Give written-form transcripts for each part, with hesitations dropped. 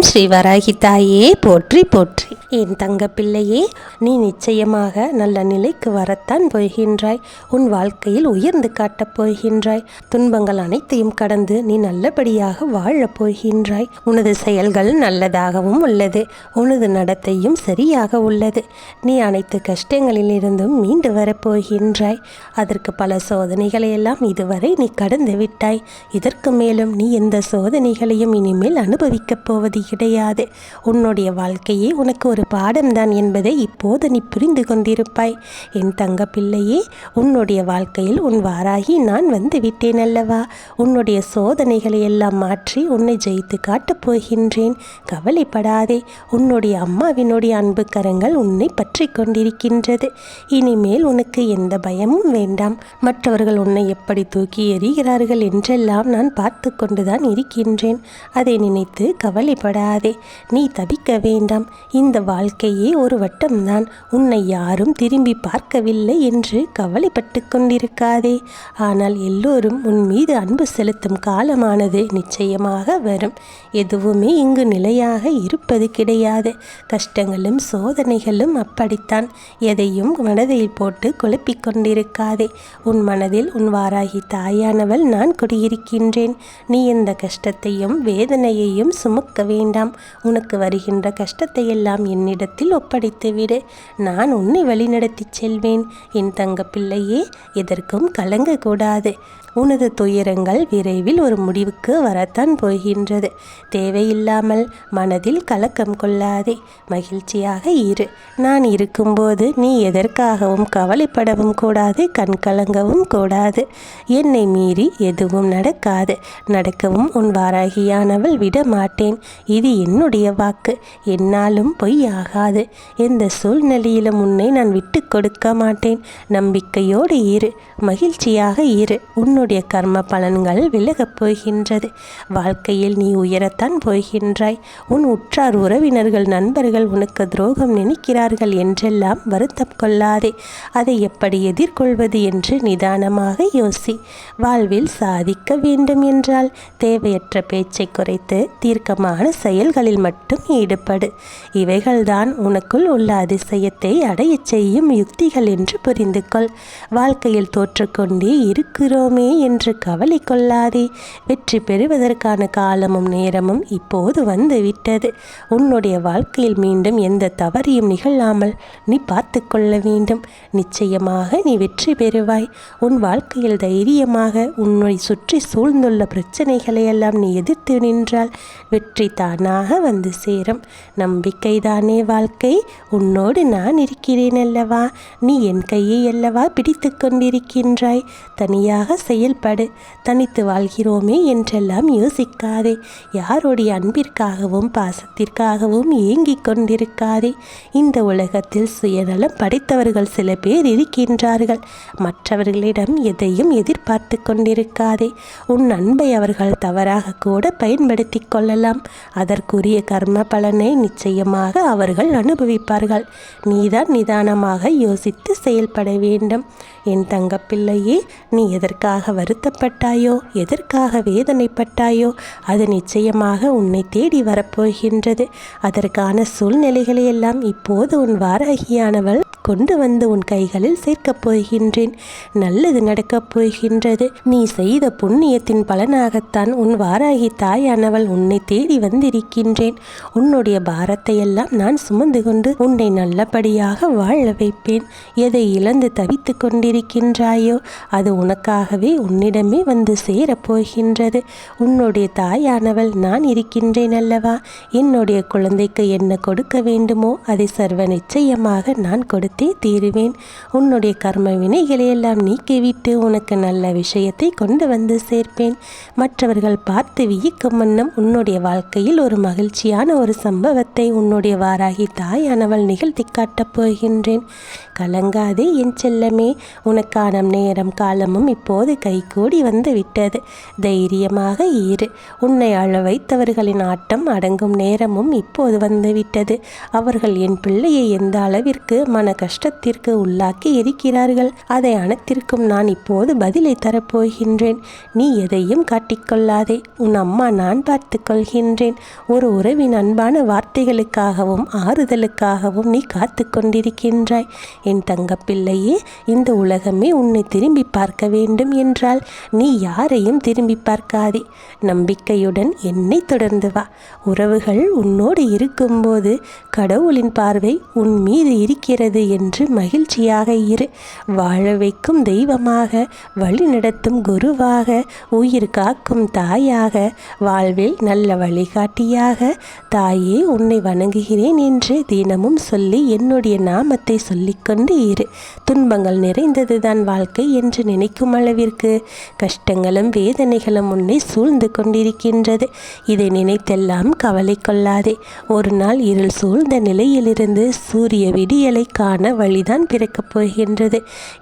ஸ்ரீ வராகி தாயே போற்றி போற்றி. என் தங்க பிள்ளையே, நீ நிச்சயமாக நல்ல நிலைக்கு வரத்தான் போகின்றாய். உன் வாழ்க்கையில் உயர்ந்து காட்டப் போகின்றாய். துன்பங்கள் அனைத்தையும் கடந்து நீ நல்லபடியாக வாழப் போகின்றாய். உனது செயல்கள் நல்லதாகவும் உள்ளது. உனது நடத்தையும் சரியாக உள்ளது. நீ அனைத்து கஷ்டங்களிலிருந்தும் மீண்டு வரப்போகின்றாய். அதற்கு பல சோதனைகளை எல்லாம் இதுவரை நீ கடந்து விட்டாய். இதற்கு மேலும் நீ எந்த சோதனைகளையும் இனிமேல் அனுபவிக்கப் போவது கிடையாது. உன்னுடைய வாழ்க்கையே உனக்கு ஒரு பாடம்தான் என்பதை இப்போது நீ புரிந்து கொண்டிருப்பாய். என் தங்க பிள்ளையே, உன்னுடைய வாழ்க்கையில் உன் வாராகி நான் வந்து விட்டேன் அல்லவா? உன்னுடைய சோதனைகளை எல்லாம் மாற்றி உன்னை ஜெயித்து காட்டப் போகின்றேன். கவலைப்படாதே. உன்னுடைய அம்மாவினுடைய அன்பு கரங்கள் உன்னை பற்றி கொண்டிருக்கின்றது. இனிமேல் உனக்கு எந்த பயமும் வேண்டாம். மற்றவர்கள் உன்னை எப்படி தூக்கி எறிகிறார்கள் என்றெல்லாம் நான் பார்த்து கொண்டுதான் இருக்கின்றேன். அதை நினைத்து கவலைப்படாதே. நீ தவிக்க வேண்டாம். இந்த வாழ்க்கையே ஒரு வட்டம்தான். உன்னை யாரும் திரும்பி பார்க்கவில்லை என்று கவலைப்பட்டு கொண்டிருக்காதே. ஆனால் எல்லோரும் உன் மீது அன்பு செலுத்தும் காலமானது நிச்சயமாக வரும். எதுவுமே இங்கு நிலையாக இருப்பது கிடையாது. கஷ்டங்களும் சோதனைகளும் அப்படித்தான். எதையும் மனதில் போட்டு குழப்பிக் கொண்டிருக்காதே. உன் மனதில் உன் வாராகி தாயானவள் நான் குடியிருக்கின்றேன். நீ எந்த கஷ்டத்தையும் வேதனையையும் சுமக்க வேண்டாம். உனக்கு வருகின்ற கஷ்டத்தை எல்லாம் என்னிடத்தில் ஒப்படைத்துவிடு. நான் உன்னை வழிநடத்தி செல்வேன். என் தங்க பிள்ளையே, எதற்கும் கலங்கக்கூடாது. உனது துயரங்கள் விரைவில் ஒரு முடிவுக்கு வரத்தான் போகின்றது. தேவையில்லாமல் மனதில் கலக்கம் கொள்ளாதே. மகிழ்ச்சியாக இரு. நான் இருக்கும்போது நீ எதற்காகவும் கவலைப்படவும் கூடாது, கண் கலங்கவும் கூடாது. என்னை மீறி எதுவும் நடக்காது. நடக்கவும் உன் வாராகியானவள் விட மாட்டேன். இது என்னுடைய வாக்கு. என்னாலும் பொய் ஆகாது. எந்த சூழ்நிலையிலும் உன்னை நான் விட்டு கொடுக்க மாட்டேன். நம்பிக்கையோடு இரு. மகிழ்ச்சியாக இரு. உன்னுடைய கர்ம பலன்கள் விலகப் போகின்றது. வாழ்க்கையில் நீ உயரத்தான் போகின்றாய். உன் உற்றார் உறவினர்கள் நண்பர்கள் உனக்கு துரோகம் நினைக்கிறார்கள் என்றெல்லாம் வருத்தம் கொள்ளாதே. அதை எப்படி எதிர்கொள்வது என்று நிதானமாக யோசி. வாழ்வில் சாதிக்க வேண்டும் என்றால் தேவையற்ற பேச்சை குறைத்து தீர்க்கமான செயல்களில் மட்டும் ஈடுபடு. இவைகள்தான் உனக்குள் உள்ள அதிசயத்தை அடையச் செய்யும் யுக்திகள் என்று புரிந்து கொள். வாழ்க்கையில் தோற்றுக்கொண்டே இருக்கிறோமே என்று கவலை கொள்ளாதே. வெற்றி பெறுவதற்கான காலமும் நேரமும் இப்போது வந்து விட்டது. உன்னுடைய வாழ்க்கையில் மீண்டும் எந்த தவறையும் நிகழாமல் நீ பார்த்து கொள்ள வேண்டும். நிச்சயமாக நீ வெற்றி பெறுவாய். உன் வாழ்க்கையில் தைரியமாக உன்னை சுற்றி சூழ்ந்துள்ள பிரச்சனைகளை எல்லாம் நீ எதிர்த்து நின்றால் வெற்றி தானாக வந்து சேரும். நம்பிக்கைதானே வாழ்க்கை. உன்னோடு நான் இருக்கிறேன் அல்லவா? நீ என் கையை அல்லவா பிடித்து கொண்டிருக்கின்றாய். தனியாக செயல்படு. தனித்து வாழ்கிறோமே என்றெல்லாம் யோசிக்காதே. யாருடைய அன்பிற்காகவும் பாசத்திற்காகவும் ஏங்கிக் கொண்டிருக்காதே. இந்த உலகத்தில் சுயநலம் படைத்தவர்கள் சில பேர் இருக்கின்றார்கள். மற்றவர்களிடம் எதையும் எதிர்பார்த்து கொண்டிருக்காதே. உன் அன்பை அவர்கள் தவறாக கூட பயன்படுத்தி கொள்ளலாம். அதற்குரிய கர்ம பலனை நிச்சயமாக அவர்கள் அனுபவிப்பார்கள். நீதான் நிதானமாக யோசித்து செயல்பட வேண்டும். என் தங்கப்பிள்ளையே, நீ எதற்காக வருத்தப்பட்டாயோ, எதற்காக வேதனைப்பட்டாயோ, அது நிச்சயமாக உன்னை தேடி வரப்போகின்றது. அதற்கான சூழ்நிலைகளை எல்லாம் இப்போது உன் வாராகியானவள் கொண்டு வந்து உன் கைகளில் சேர்க்கப் போகின்றேன். நல்லது நடக்கப் போகின்றது. நீ செய்த புண்ணியத்தின் பலனாகத்தான் உன் வாராகி தாயானவள் உன்னை தேடி வந்திருக்கின்றேன். உன்னுடைய பாரத்தை எல்லாம் நான் சுமந்து கொண்டு உன்னை நல்லபடியாக வாழ வைப்பேன். எதை இழந்து தவித்து கொண்டிருக்கின்றாயோ அது உனக்காகவே உன்னிடமே வந்து சேரப்போகின்றது. உன்னுடைய தாயானவள் நான் இருக்கின்றேன் அல்லவா? என்னுடைய குழந்தைக்கு என்ன கொடுக்க வேண்டுமோ அதை சர்வ நிச்சயமாக நான் கொடுத்தே தீருவேன். உன்னுடைய கர்ம வினைகளை எல்லாம் நீக்கிவிட்டு உனக்கு நல்ல விஷயத்தை கொண்டு வந்து சேர்ப்பேன். மற்றவர்கள் பார்த்து வியக்கும் வண்ணம் உன்னுடைய வாழ்க்கையில் ஒரு மகிழ்ச்சியான ஒரு சம்பவத்தை உன்னுடைய வாராகி தாயானவள் நிகழ்த்தி காட்டப் போகின்றேன். கலங்காதே என் செல்லமே. உனக்கான நேரம் காலமும் இப்போது கைகூடி வந்து விட்டது. தைரியமாக இரு. உன்னை அழ வைத்தவர்களின் ஆட்டம் அடங்கும் நேரமும் இப்போது வந்து விட்டது. அவர்கள் என் பிள்ளையை எந்த அளவிற்கு மன கஷ்டத்திற்கு உள்ளாக்கி இருக்கிறார்கள். அதை அனைத்திற்கும் நான் இப்போது பதிலை தரப்போகின்றேன். நீ எதையும் காட்டிக்கொள்ளாதே. உன் அம்மா நான் பார்த்து கொள்கின்றேன். ஒரு உறவின் அன்பான வார்த்தைகளுக்காகவும் ஆறுதலுக்காகவும் நீ காத்து கொண்டிருக்கின்றாய். என் தங்கப்பிள்ளையே, இந்த உலகமே உன்னை திரும்பி பார்க்க வேண்டும் என்றால் நீ யாரையும் திரும்பி பார்க்காதே. நம்பிக்கையுடன் என்னை தொடர்ந்து வா. உறவுகள் உன்னோடு இருக்கும்போது கடவுளின் பார்வை உன் மீது இருக்கிறது என்று மகிழ்ச்சியாக இரு. வாழ வைக்கும் தெய்வமாக, வழிநடத்தும் குருவாக, உயிர் காக்கும் தாயாக, வாழ்வில் நல்ல வழிகாட்டியாக, தாயே உன்னை வணங்குகிறேன் என்று தினமும் சொல்லி என்னுடைய நாமத்தை சொல்லிக்கொண்டு இரு. துன்பங்கள் நிறைந்ததுதான் வாழ்க்கை என்று நினைக்கும் அளவிற்கு கஷ்டங்களும் வேதனைகளும் உன்னை சூழ்ந்து கொண்டிருக்கின்றது. இதை நினைத்தெல்லாம் கவலை கொள்ளாதே. ஒரு நாள் இருள் சூழ்ந்த நிலையிலிருந்து சூரிய விடியலை காண வழிதான் பிறக்கப் போகின்றது.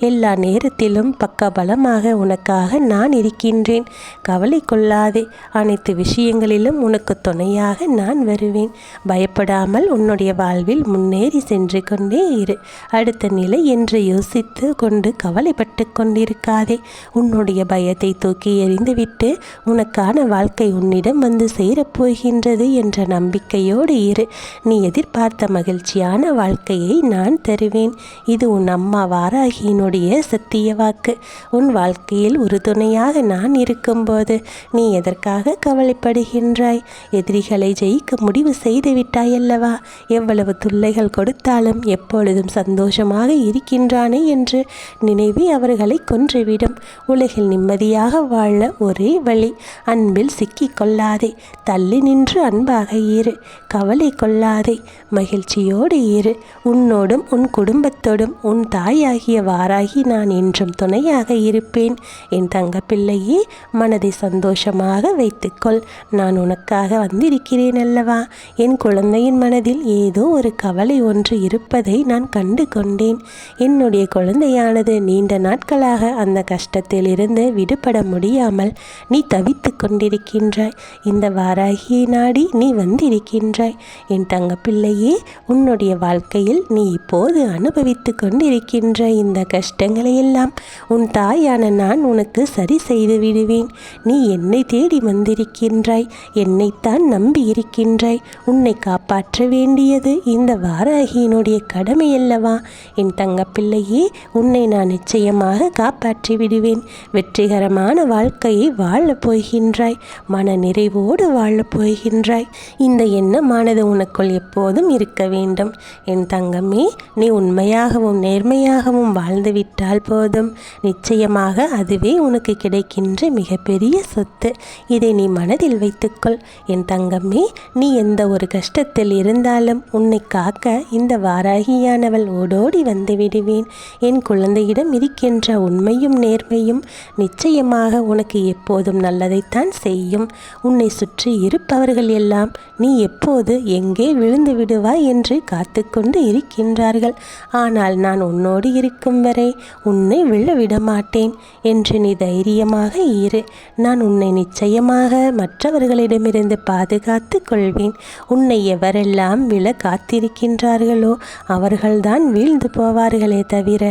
எல்லா நேரத்திலும் பக்கபலமாக உனக்காக நான் இருக்கின்றேன். கவலை கொள்ளாதே. அனைத்து விஷயங்களிலும் உனக்கு துணையாக நான் வருவேன். பயப்படாமல் உன்னுடைய வாழ்வில் முன்னேறி சென்று கொண்டே இரு. அடுத்த நிலை என்று யோசித்து கொண்டு கவலைப்பட்டு கொண்டிருக்காதே. உன்னுடைய பயத்தை தூக்கி எறிந்துவிட்டு உனக்கான வாழ்க்கை உன்னிடம் வந்து சேரப்போகின்றது என்ற நம்பிக்கையோடு இரு. நீ எதிர்பார்த்த மகிழ்ச்சியான வாழ்க்கையை நான் தருவேன். இது உன் அம்மா வாராகியினுடைய சத்திய வாக்கு. உன் வாழ்க்கையில் ஒரு துணையாக நான் இருக்கும்போது நீ எதற்காக கவலைப்படுகின்றாய்? எதிரிகளை ஜெயிக்க முடிவு செய்து விட்டாயல்லவா? எவ்வளவு தொல்லைகள் கொடுத்தாலும் எப்பொழுதும் சந்தோஷமாக இருக்கின்றானே என்று நினைவே அவர்களை கொன்றுவிடும். உலகில் நிம்மதியாக வாழ ஒரே வழி. அன்பில் சிக்கிக் கொள்ளாதே. தள்ளி நின்று அன்பாக இரு. கவலை கொள்ளாதே. மகிழ்ச்சியோடு இரு. உன்னோடும் உன் குடும்பத்தோடும் உன் தாயாகிய வாராகி நான் என்றும் துணையாக இருப்பேன். என் தங்கப்பிள்ளையே, மனதை சந்தோஷமாக வைத்துக்கொள். நான் உனக்காக வந்திருக்கிறேன் அல்லவா? என் குழந்தையின் மனதில் ஏதோ ஒரு கவலை ஒன்று இருப்பதை நான் கண்டு கொண்டேன். என்னுடைய குழந்தையானது நீண்ட நாட்களாக அந்த கஷ்டத்தில் இருந்து விடுபட முடியாமல் நீ தவித்து கொண்டிருக்கின்றாய். இந்த வாராகியை நாடி நீ வந்திருக்கின்றாய். என் தங்கப்பிள்ளையே, உன்னுடைய வாழ்க்கையில் நீ இப்போது அனுபவித்து கொண்டிருக்கின்ற இந்த கஷ்டங்களை எல்லாம் உன் தாயான நான் உனக்கு சரி செய்து விடுவேன். நீ என்னை தேடி வந்திருக்கின்றாய். என்னைத்தான் நம்பி இருக்கின்றாய். உன்னை காப்பாற்ற வேண்டியது இந்த வாராகியினுடைய கடமையல்லவா? என் தங்கப்பிள்ளையே, உன்னை நான் நிச்சயமாக காப்பாற்றி விடுவேன். வெற்றிகரமான வாழ்க்கையை வாழப் போகின்றாய். மன நிறைவோடு வாழப் போகின்றாய். இந்த எண்ணமானது உனக்குள் எப்போதும் இருக்க வேண்டும். என் தங்கமே, நீ உண்மையாகவும் நேர்மையாகவும் வாழ்ந்துவிட்டால் போதும். நிச்சயமாக அதுவே உனக்கு கிடைக்கின்ற மிகப்பெரிய சொத்து. இதை நீ மனதில் வைத்துக்கொள். என் தங்கமே, நீ எந்த ஒரு கஷ்டத்தில் இருந்தாலும் உன்னை காக்க இந்த வாராகியானவள் ஓடோடி வந்து விடுவேன். என் குழந்தையிடம் இருக்கின்ற உண்மையும் நேர்மையும் நிச்சயமாக உனக்கு எப்போதும் நல்லதைத்தான் செய்யும். உன்னை சுற்றி இருப்பவர்கள் எல்லாம் நீ எப்போது எங்கே விழுந்து விடுவாய் என்று காத்து கொண்டு இருக்கின்றார்கள். ஆனால் நான் உன்னோடு இருக்கும் வரை உன்னை விழவிட மாட்டேன் என்று நீ தைரியமாக இரு. நான் உன்னை நிச்சயமாக மற்றவர்களிடமிருந்து பாதுகாத்து கொள்வேன். உன்னை எவரெல்லாம் விழ காத்திருக்கின்றார்களோ அவர்கள்தான் வீழ்ந்து போவார்களே தவிர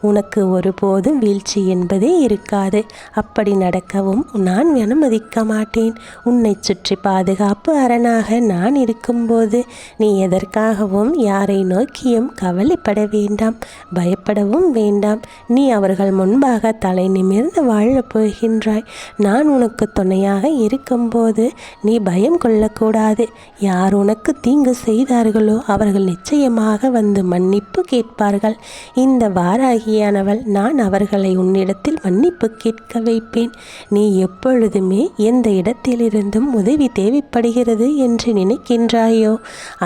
உனக்கு ஒருபோதும் வீழ்ச்சி என்பதே இருக்காது. அப்படி நடக்கவும் நான் அனுமதிக்க மாட்டேன். உன்னை சுற்றி பாதுகாப்பு அரணாக நான் இருக்கும்போது நீ எதற்காகவும் யாரை நோக்கியும் கவலைப்பட வேண்டாம், பயப்படவும் வேண்டாம். நீ அவர்கள் முன்பாக தலை நிமிர்ந்து வாழப் போகின்றாய். நான் உனக்கு துணையாக இருக்கும்போது நீ பயம் கொள்ளக்கூடாது. யார் உனக்கு தீங்கு செய்தார்களோ அவர்கள் நிச்சயமாக வந்து மன்னிப்பு கேட்பார்கள். இந்த வாராகியானவள் நான் அவர்களை உன்னிடத்தில் மன்னிப்பு கேட்க வைப்பேன். நீ எப்பொழுதுமே எந்த இடத்திலிருந்தும் உதவி தேவைப்படுகிறது என்று நினைக்கின்றாயோ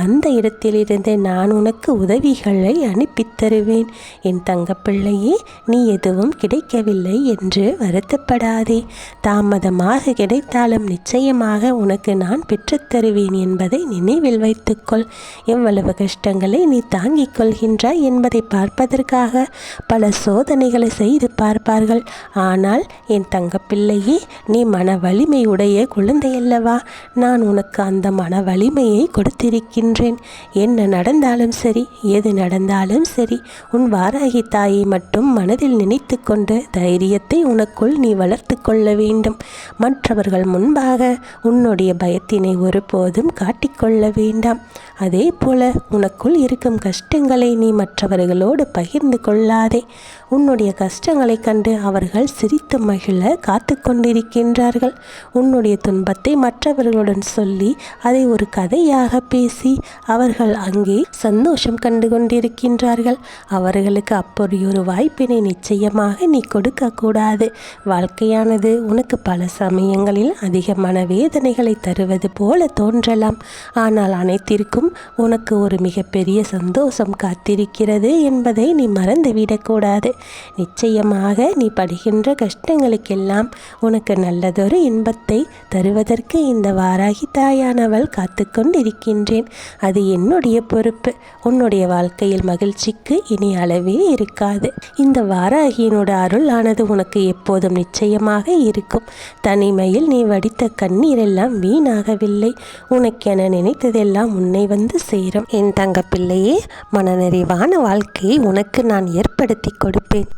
அந்த இடத்திலிருந்து நான் உனக்கு உதவிகளை அனுப்பித் தருவேன். என் தங்கப்பிள்ளையே, நீ எதுவும் கிடைக்கவில்லை என்று வருத்தப்படாதே. தாமதமாக கிடைத்தாலும் நிச்சயமாக உனக்கு நான் பெற்றுத் தருவேன் என்பதை நினைவில் வைத்துக்கொள். எவ்வளவு கஷ்டங்களை நீ தாங்கிக் கொள்கின்றாய் என்பதை பார்ப்பதற்காக பல சோதனைகளை செய்து பார்ப்பார்கள். ஆனால் என் தங்கப்பிள்ளையே, நீ மன வலிமை உடைய குழந்தையல்லவா? நான் உனக்கு அந்த மன வலிமையை கொடுத்திருக்கின்றேன். என்ன நடந்தாலும் சரி, எது நடந்தாலும் இருந்தாலும் சரி, உன் வாராகி தாயை மட்டும் மனதில் நினைத்து கொண்டு தைரியத்தை உனக்குள் நீ வளர்த்து கொள்ள வேண்டும். மற்றவர்கள் முன்பாக உன்னுடைய பயத்தினை ஒருபோதும் காட்டிக்கொள்ள வேண்டாம். அதே போல உனக்குள் இருக்கும் கஷ்டங்களை நீ மற்றவர்களோடு பகிர்ந்து கொள்ளாதே. உன்னுடைய கஷ்டங்களை கண்டு அவர்கள் சிரித்து மகிழ காத்து கொண்டிருக்கின்றார்கள். உன்னுடைய துன்பத்தை மற்றவர்களுடன் சொல்லி அதை ஒரு கதையாக பேசி அவர்கள் அங்கே சந்தோஷம் கண்டு கொண்டிருக்கின்றார்கள். அவர்களுக்கு அப்படி ஒரு வாய்ப்பினை நிச்சயமாக நீ கொடுக்க கூடாது. வாழ்க்கையானது உனக்கு பல சமயங்களில் அதிக மனவேதனைகளை தருவது போல தோன்றலாம். ஆனால் அனைத்திற்கும் உனக்கு ஒரு மிகப்பெரிய சந்தோஷம் காத்திருக்கிறது என்பதை நீ மறந்துவிடக்கூடாது. நிச்சயமாக நீ படுகின்ற கஷ்டங்களுக்கெல்லாம் உனக்கு நல்லதொரு இன்பத்தை தருவதற்கு இந்த வாராகி தாயானவள் காத்து கொண்டிருக்கின்றேன். அது என்னுடைய பொறுப்பு. உன்னுடைய வாழ்க்கையில் மகிழ்ச்சிக்கு இனி அளவே இருக்காது. இந்த வாராகியினோட அருள் ஆனது உனக்கு எப்போதும் நிச்சயமாக இருக்கும். தனிமையில் நீ வடித்த கண்ணீரெல்லாம் வீணாகவில்லை. உனக்கென நினைத்ததெல்லாம் உன்னை வந்து சேரும். என் தங்க பிள்ளையே, மனநிறைவான வாழ்க்கையை உனக்கு நான் ஏற்படுத்தி கொடுப்பேன்.